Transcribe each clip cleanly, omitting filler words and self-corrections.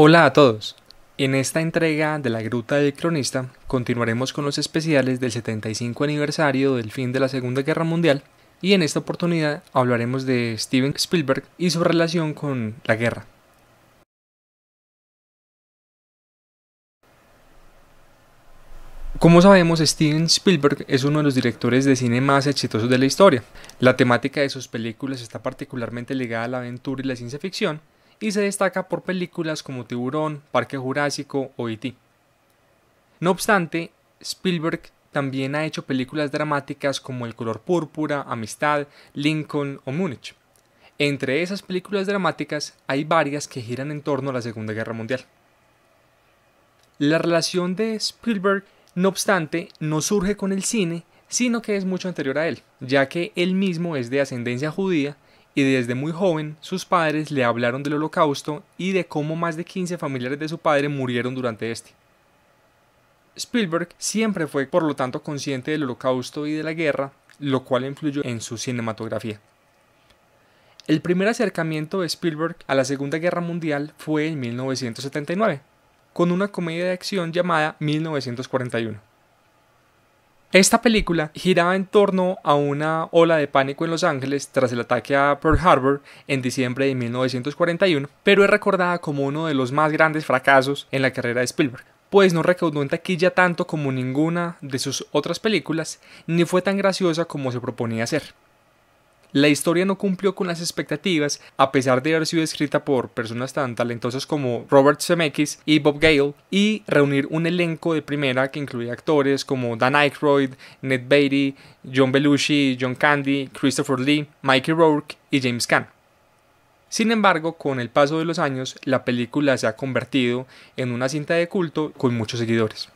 Hola a todos. En esta entrega de La Gruta del Cronista continuaremos con los especiales del 75 aniversario del fin de la Segunda Guerra Mundial y en esta oportunidad hablaremos de Steven Spielberg y su relación con la guerra. Como sabemos, Steven Spielberg es uno de los directores de cine más exitosos de la historia. La temática de sus películas está particularmente ligada a la aventura y la ciencia ficción, y se destaca por películas como Tiburón, Parque Jurásico o E.T. No obstante, Spielberg también ha hecho películas dramáticas como El color púrpura, Amistad, Lincoln o Múnich. Entre esas películas dramáticas hay varias que giran en torno a la Segunda Guerra Mundial. La relación de Spielberg, no obstante, no surge con el cine, sino que es mucho anterior a él, ya que él mismo es de ascendencia judía y desde muy joven sus padres le hablaron del Holocausto y de cómo más de 15 familiares de su padre murieron durante este. Spielberg siempre fue, por lo tanto, consciente del Holocausto y de la guerra, lo cual influyó en su cinematografía. El primer acercamiento de Spielberg a la Segunda Guerra Mundial fue en 1979, con una comedia de acción llamada 1941. Esta película giraba en torno a una ola de pánico en Los Ángeles tras el ataque a Pearl Harbor en diciembre de 1941, pero es recordada como uno de los más grandes fracasos en la carrera de Spielberg, pues no recaudó en taquilla tanto como ninguna de sus otras películas, ni fue tan graciosa como se proponía ser. La historia no cumplió con las expectativas, a pesar de haber sido escrita por personas tan talentosas como Robert Zemeckis y Bob Gale, y reunir un elenco de primera que incluía actores como Dan Aykroyd, Ned Beatty, John Belushi, John Candy, Christopher Lee, Mickey Rourke y James Caan. Sin embargo, con el paso de los años, la película se ha convertido en una cinta de culto con muchos seguidores.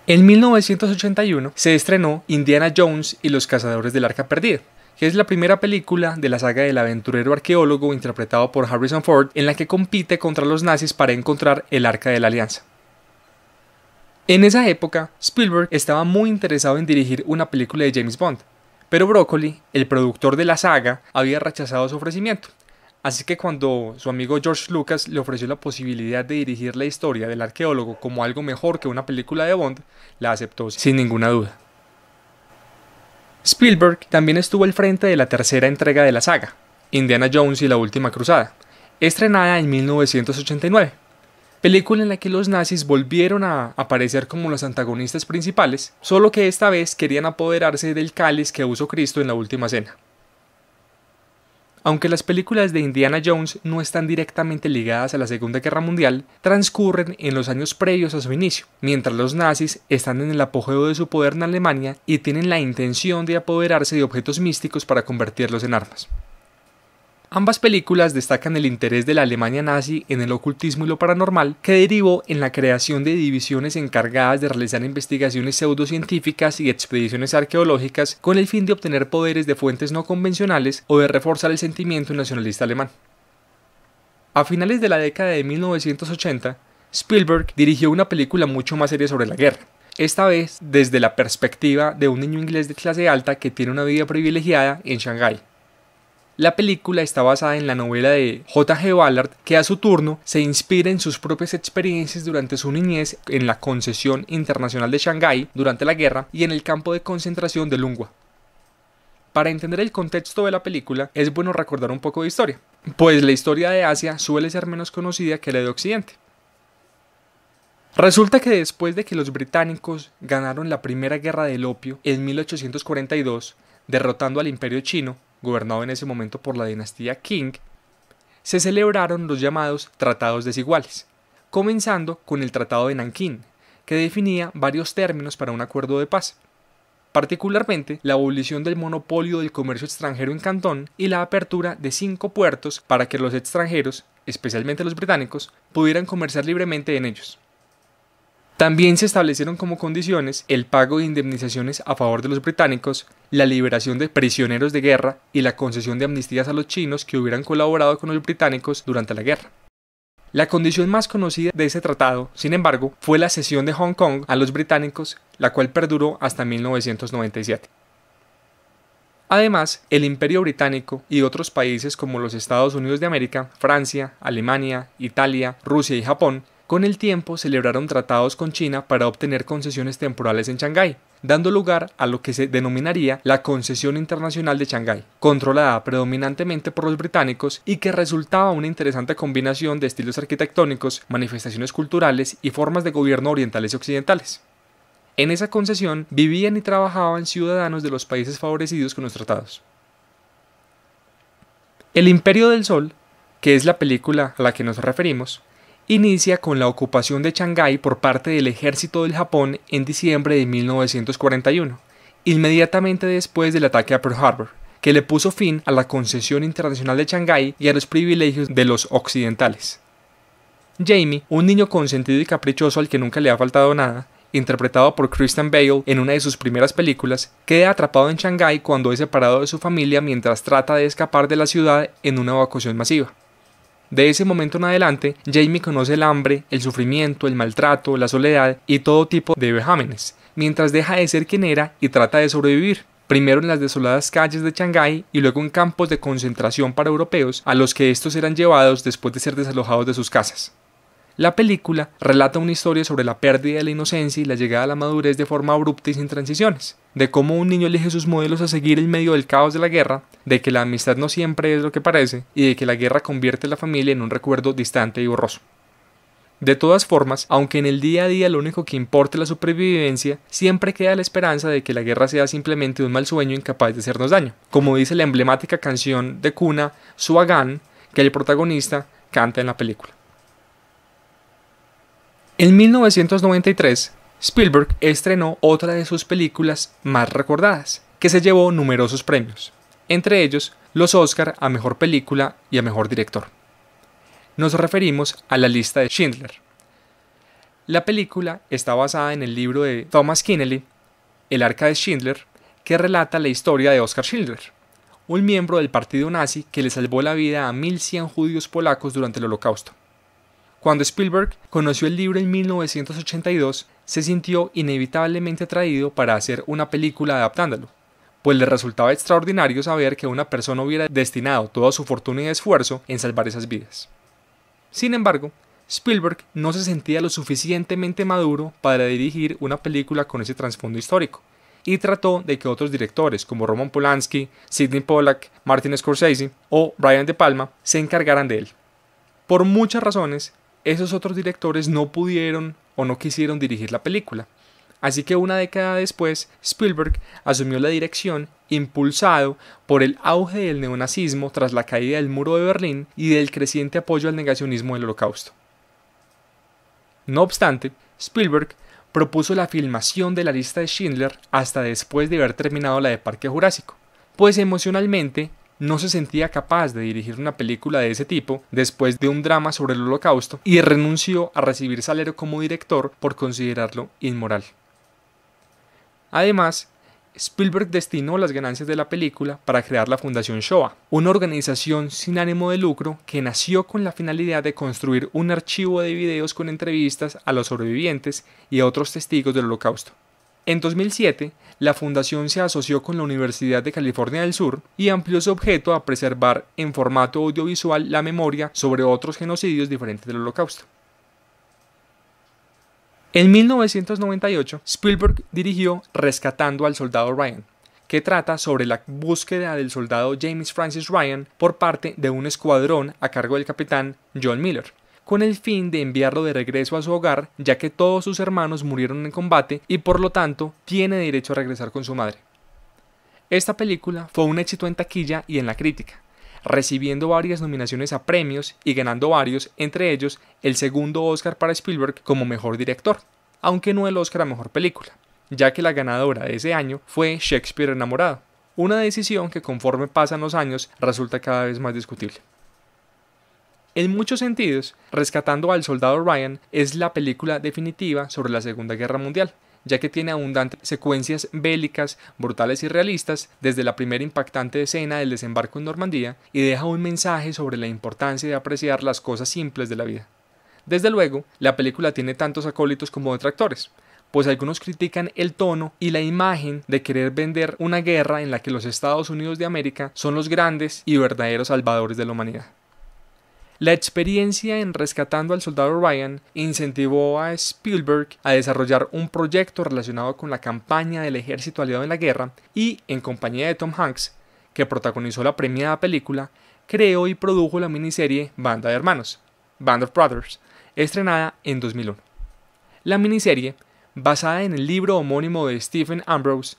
En 1981 se estrenó Indiana Jones y los Cazadores del Arca Perdida, que es la primera película de la saga del aventurero arqueólogo interpretado por Harrison Ford, en la que compite contra los nazis para encontrar el Arca de la Alianza. En esa época, Spielberg estaba muy interesado en dirigir una película de James Bond, pero Broccoli, el productor de la saga, había rechazado su ofrecimiento. Así que cuando su amigo George Lucas le ofreció la posibilidad de dirigir la historia del arqueólogo como algo mejor que una película de Bond, la aceptó sin ninguna duda. Spielberg también estuvo al frente de la tercera entrega de la saga, Indiana Jones y la Última Cruzada, estrenada en 1989, película en la que los nazis volvieron a aparecer como los antagonistas principales, solo que esta vez querían apoderarse del cáliz que usó Cristo en la última cena. Aunque las películas de Indiana Jones no están directamente ligadas a la Segunda Guerra Mundial, transcurren en los años previos a su inicio, mientras los nazis están en el apogeo de su poder en Alemania y tienen la intención de apoderarse de objetos místicos para convertirlos en armas. Ambas películas destacan el interés de la Alemania nazi en el ocultismo y lo paranormal, que derivó en la creación de divisiones encargadas de realizar investigaciones pseudocientíficas y expediciones arqueológicas con el fin de obtener poderes de fuentes no convencionales o de reforzar el sentimiento nacionalista alemán. A finales de la década de 1980, Spielberg dirigió una película mucho más seria sobre la guerra, esta vez desde la perspectiva de un niño inglés de clase alta que tiene una vida privilegiada en Shanghái. La película está basada en la novela de J.G. Ballard, que a su turno se inspira en sus propias experiencias durante su niñez en la concesión internacional de Shanghái durante la guerra y en el campo de concentración de Lungwa. Para entender el contexto de la película es bueno recordar un poco de historia, pues la historia de Asia suele ser menos conocida que la de Occidente. Resulta que después de que los británicos ganaron la Primera Guerra del Opio en 1842, derrotando al Imperio Chino, gobernado en ese momento por la dinastía Qing, se celebraron los llamados Tratados Desiguales, comenzando con el Tratado de Nankín, que definía varios términos para un acuerdo de paz, particularmente la abolición del monopolio del comercio extranjero en Cantón y la apertura de 5 puertos para que los extranjeros, especialmente los británicos, pudieran comerciar libremente en ellos. También se establecieron como condiciones el pago de indemnizaciones a favor de los británicos, la liberación de prisioneros de guerra y la concesión de amnistías a los chinos que hubieran colaborado con los británicos durante la guerra. La condición más conocida de ese tratado, sin embargo, fue la cesión de Hong Kong a los británicos, la cual perduró hasta 1997. Además, el Imperio Británico y otros países como los Estados Unidos de América, Francia, Alemania, Italia, Rusia y Japón, con el tiempo celebraron tratados con China para obtener concesiones temporales en Shanghái, dando lugar a lo que se denominaría la Concesión Internacional de Shanghái, controlada predominantemente por los británicos y que resultaba una interesante combinación de estilos arquitectónicos, manifestaciones culturales y formas de gobierno orientales y occidentales. En esa concesión vivían y trabajaban ciudadanos de los países favorecidos con los tratados. El Imperio del Sol, que es la película a la que nos referimos, inicia con la ocupación de Shanghái por parte del ejército del Japón en diciembre de 1941, inmediatamente después del ataque a Pearl Harbor, que le puso fin a la concesión internacional de Shanghái y a los privilegios de los occidentales. Jamie, un niño consentido y caprichoso al que nunca le ha faltado nada, interpretado por Christian Bale en una de sus primeras películas, queda atrapado en Shanghái cuando es separado de su familia mientras trata de escapar de la ciudad en una evacuación masiva. De ese momento en adelante, Jamie conoce el hambre, el sufrimiento, el maltrato, la soledad y todo tipo de vejámenes, mientras deja de ser quien era y trata de sobrevivir, primero en las desoladas calles de Shanghái y luego en campos de concentración para europeos a los que estos eran llevados después de ser desalojados de sus casas. La película relata una historia sobre la pérdida de la inocencia y la llegada a la madurez de forma abrupta y sin transiciones, de cómo un niño elige sus modelos a seguir en medio del caos de la guerra, de que la amistad no siempre es lo que parece y de que la guerra convierte a la familia en un recuerdo distante y borroso. De todas formas, aunque en el día a día lo único que importa es la supervivencia, siempre queda la esperanza de que la guerra sea simplemente un mal sueño incapaz de hacernos daño, como dice la emblemática canción de cuna Suagan que el protagonista canta en la película. En 1993, Spielberg estrenó otra de sus películas más recordadas, que se llevó numerosos premios, entre ellos los Oscar a Mejor Película y a Mejor Director. Nos referimos a La Lista de Schindler. La película está basada en el libro de Thomas Keneally, El Arca de Schindler, que relata la historia de Oskar Schindler, un miembro del partido nazi que le salvó la vida a 1.100 judíos polacos durante el Holocausto. Cuando Spielberg conoció el libro en 1982, se sintió inevitablemente atraído para hacer una película adaptándolo, pues le resultaba extraordinario saber que una persona hubiera destinado toda su fortuna y esfuerzo en salvar esas vidas. Sin embargo, Spielberg no se sentía lo suficientemente maduro para dirigir una película con ese trasfondo histórico, y trató de que otros directores como Roman Polanski, Sidney Pollack, Martin Scorsese o Brian De Palma se encargaran de él. Por muchas razones, esos otros directores no pudieron o no quisieron dirigir la película, así que una década después Spielberg asumió la dirección, impulsado por el auge del neonazismo tras la caída del muro de Berlín y del creciente apoyo al negacionismo del Holocausto. No obstante, Spielberg propuso la filmación de La Lista de Schindler hasta después de haber terminado la de Parque Jurásico, pues emocionalmente no se sentía capaz de dirigir una película de ese tipo después de un drama sobre el Holocausto y renunció a recibir salario como director por considerarlo inmoral. Además, Spielberg destinó las ganancias de la película para crear la Fundación Shoah, una organización sin ánimo de lucro que nació con la finalidad de construir un archivo de videos con entrevistas a los sobrevivientes y a otros testigos del Holocausto. En 2007, la fundación se asoció con la Universidad de California del Sur y amplió su objeto a preservar en formato audiovisual la memoria sobre otros genocidios diferentes del Holocausto. En 1998, Spielberg dirigió Rescatando al Soldado Ryan, que trata sobre la búsqueda del soldado James Francis Ryan por parte de un escuadrón a cargo del capitán John Miller, con el fin de enviarlo de regreso a su hogar, ya que todos sus hermanos murieron en combate y por lo tanto tiene derecho a regresar con su madre. Esta película fue un éxito en taquilla y en la crítica, recibiendo varias nominaciones a premios y ganando varios, entre ellos el segundo Oscar para Spielberg como mejor director, aunque no el Oscar a mejor película, ya que la ganadora de ese año fue Shakespeare enamorado, una decisión que conforme pasan los años resulta cada vez más discutible. En muchos sentidos, Rescatando al Soldado Ryan es la película definitiva sobre la Segunda Guerra Mundial, ya que tiene abundantes secuencias bélicas, brutales y realistas, desde la primera impactante escena del desembarco en Normandía, y deja un mensaje sobre la importancia de apreciar las cosas simples de la vida. Desde luego, la película tiene tantos acólitos como detractores, pues algunos critican el tono y la imagen de querer vender una guerra en la que los Estados Unidos de América son los grandes y verdaderos salvadores de la humanidad. La experiencia en Rescatando al Soldado Ryan incentivó a Spielberg a desarrollar un proyecto relacionado con la campaña del ejército aliado en la guerra y, en compañía de Tom Hanks, que protagonizó la premiada película, creó y produjo la miniserie Banda de Hermanos, Band of Brothers, estrenada en 2001. La miniserie, basada en el libro homónimo de Stephen Ambrose,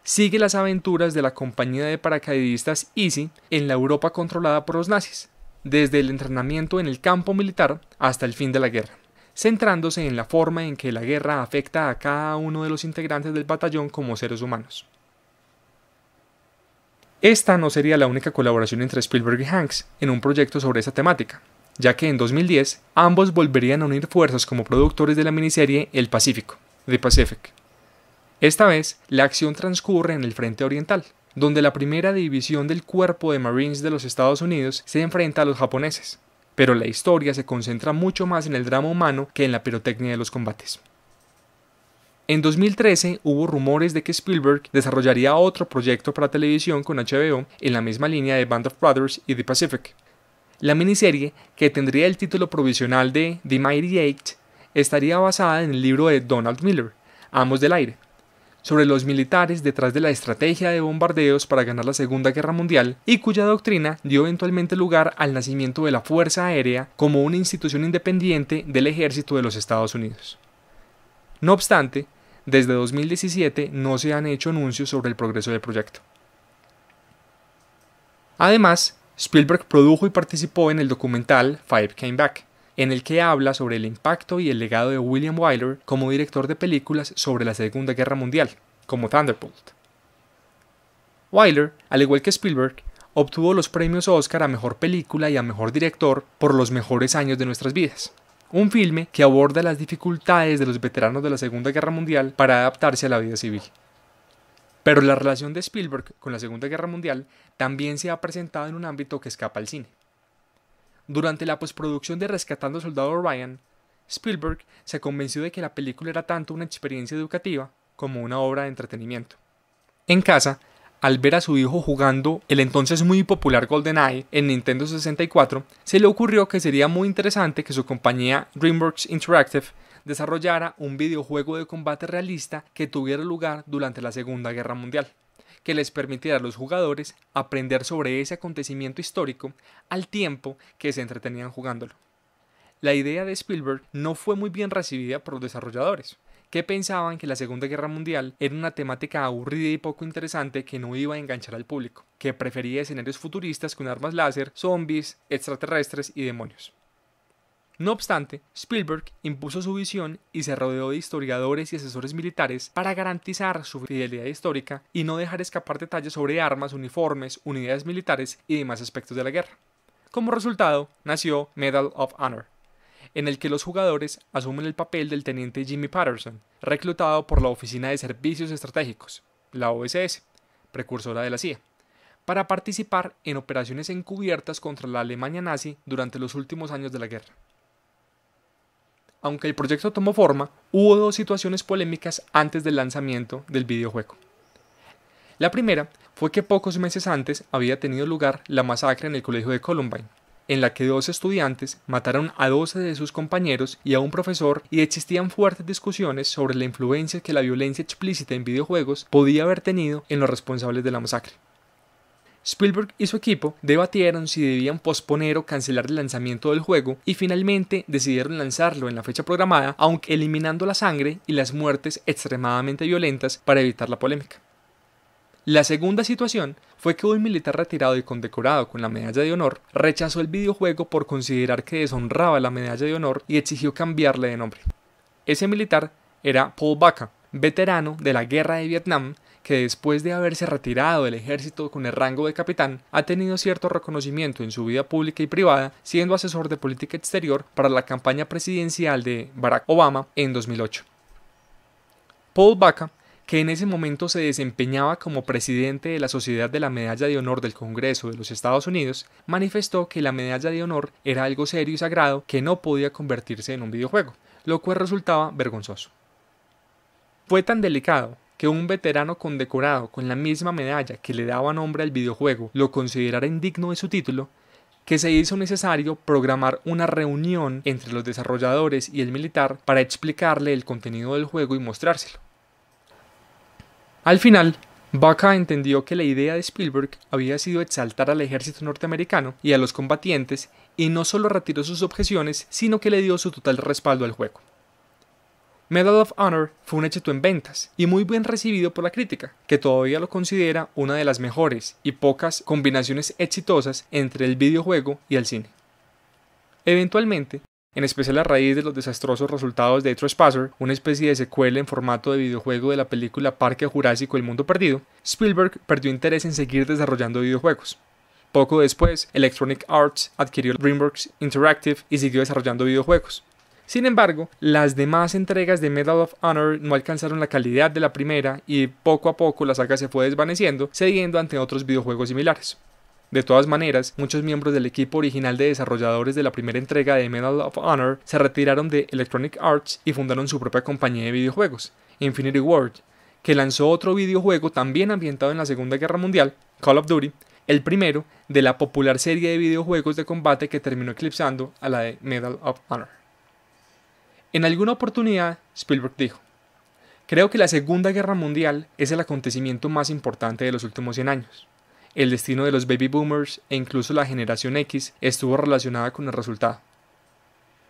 sigue las aventuras de la compañía de paracaidistas Easy en la Europa controlada por los nazis, desde el entrenamiento en el campo militar hasta el fin de la guerra, centrándose en la forma en que la guerra afecta a cada uno de los integrantes del batallón como seres humanos. Esta no sería la única colaboración entre Spielberg y Hanks en un proyecto sobre esa temática, ya que en 2010 ambos volverían a unir fuerzas como productores de la miniserie El Pacífico, The Pacific. Esta vez, la acción transcurre en el frente oriental, donde la primera división del Cuerpo de Marines de los Estados Unidos se enfrenta a los japoneses, pero la historia se concentra mucho más en el drama humano que en la pirotecnia de los combates. En 2013 hubo rumores de que Spielberg desarrollaría otro proyecto para televisión con HBO en la misma línea de Band of Brothers y The Pacific. La miniserie, que tendría el título provisional de The Mighty Eight, estaría basada en el libro de Donald Miller, Amos del Aire, sobre los militares detrás de la estrategia de bombardeos para ganar la Segunda Guerra Mundial y cuya doctrina dio eventualmente lugar al nacimiento de la Fuerza Aérea como una institución independiente del Ejército de los Estados Unidos. No obstante, desde 2017 no se han hecho anuncios sobre el progreso del proyecto. Además, Spielberg produjo y participó en el documental Five Came Back, en el que habla sobre el impacto y el legado de William Wyler como director de películas sobre la Segunda Guerra Mundial, como Thunderbolt. Wyler, al igual que Spielberg, obtuvo los premios Oscar a Mejor Película y a Mejor Director por Los Mejores Años de Nuestras Vidas, un filme que aborda las dificultades de los veteranos de la Segunda Guerra Mundial para adaptarse a la vida civil. Pero la relación de Spielberg con la Segunda Guerra Mundial también se ha presentado en un ámbito que escapa al cine. Durante la postproducción de Rescatando al Soldado Ryan, Spielberg se convenció de que la película era tanto una experiencia educativa como una obra de entretenimiento. En casa, al ver a su hijo jugando el entonces muy popular GoldenEye en Nintendo 64, se le ocurrió que sería muy interesante que su compañía DreamWorks Interactive desarrollara un videojuego de combate realista que tuviera lugar durante la Segunda Guerra Mundial, que les permitiera a los jugadores aprender sobre ese acontecimiento histórico al tiempo que se entretenían jugándolo. La idea de Spielberg no fue muy bien recibida por los desarrolladores, que pensaban que la Segunda Guerra Mundial era una temática aburrida y poco interesante que no iba a enganchar al público, que prefería escenarios futuristas con armas láser, zombies, extraterrestres y demonios. No obstante, Spielberg impuso su visión y se rodeó de historiadores y asesores militares para garantizar su fidelidad histórica y no dejar escapar detalles sobre armas, uniformes, unidades militares y demás aspectos de la guerra. Como resultado, nació Medal of Honor, en el que los jugadores asumen el papel del teniente Jimmy Patterson, reclutado por la Oficina de Servicios Estratégicos, la OSS, precursora de la CIA, para participar en operaciones encubiertas contra la Alemania nazi durante los últimos años de la guerra. Aunque el proyecto tomó forma, hubo dos situaciones polémicas antes del lanzamiento del videojuego. La primera fue que pocos meses antes había tenido lugar la masacre en el colegio de Columbine, en la que 2 estudiantes mataron a 12 de sus compañeros y a un profesor, y existían fuertes discusiones sobre la influencia que la violencia explícita en videojuegos podía haber tenido en los responsables de la masacre. Spielberg y su equipo debatieron si debían posponer o cancelar el lanzamiento del juego y finalmente decidieron lanzarlo en la fecha programada, aunque eliminando la sangre y las muertes extremadamente violentas para evitar la polémica. La segunda situación fue que un militar retirado y condecorado con la Medalla de Honor rechazó el videojuego por considerar que deshonraba la Medalla de Honor y exigió cambiarle de nombre. Ese militar era Paul Baca, veterano de la Guerra de Vietnam, que después de haberse retirado del ejército con el rango de capitán, ha tenido cierto reconocimiento en su vida pública y privada, siendo asesor de política exterior para la campaña presidencial de Barack Obama en 2008. Paul Baca, que en ese momento se desempeñaba como presidente de la Sociedad de la Medalla de Honor del Congreso de los Estados Unidos, manifestó que la Medalla de Honor era algo serio y sagrado que no podía convertirse en un videojuego, lo cual resultaba vergonzoso. Fue tan delicado que un veterano condecorado con la misma medalla que le daba nombre al videojuego lo considerara indigno de su título, que se hizo necesario programar una reunión entre los desarrolladores y el militar para explicarle el contenido del juego y mostrárselo. Al final, Baca entendió que la idea de Spielberg había sido exaltar al ejército norteamericano y a los combatientes, y no solo retiró sus objeciones, sino que le dio su total respaldo al juego. Medal of Honor fue un éxito en ventas y muy bien recibido por la crítica, que todavía lo considera una de las mejores y pocas combinaciones exitosas entre el videojuego y el cine. Eventualmente, en especial a raíz de los desastrosos resultados de Trespasser, una especie de secuela en formato de videojuego de la película Parque Jurásico El Mundo Perdido, Spielberg perdió interés en seguir desarrollando videojuegos. Poco después, Electronic Arts adquirió DreamWorks Interactive y siguió desarrollando videojuegos. Sin embargo, las demás entregas de Medal of Honor no alcanzaron la calidad de la primera y poco a poco la saga se fue desvaneciendo, cediendo ante otros videojuegos similares. De todas maneras, muchos miembros del equipo original de desarrolladores de la primera entrega de Medal of Honor se retiraron de Electronic Arts y fundaron su propia compañía de videojuegos, Infinity Ward, que lanzó otro videojuego también ambientado en la Segunda Guerra Mundial, Call of Duty, el primero de la popular serie de videojuegos de combate que terminó eclipsando a la de Medal of Honor. En alguna oportunidad, Spielberg dijo: "Creo que la Segunda Guerra Mundial es el acontecimiento más importante de los últimos 100 años. El destino de los baby boomers e incluso la generación X estuvo relacionada con el resultado.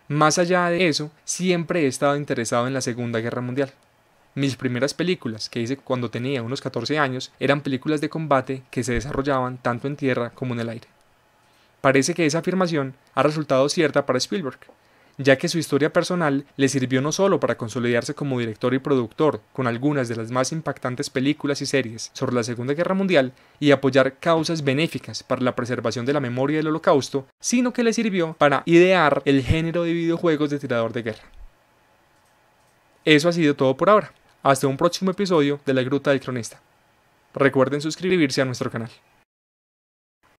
Más allá de eso, siempre he estado interesado en la Segunda Guerra Mundial. Mis primeras películas, que hice cuando tenía unos 14 años, eran películas de combate que se desarrollaban tanto en tierra como en el aire". Parece que esa afirmación ha resultado cierta para Spielberg, ya que su historia personal le sirvió no solo para consolidarse como director y productor con algunas de las más impactantes películas y series sobre la Segunda Guerra Mundial y apoyar causas benéficas para la preservación de la memoria del Holocausto, sino que le sirvió para idear el género de videojuegos de tirador de guerra. Eso ha sido todo por ahora. Hasta un próximo episodio de La Gruta del Cronista. Recuerden suscribirse a nuestro canal.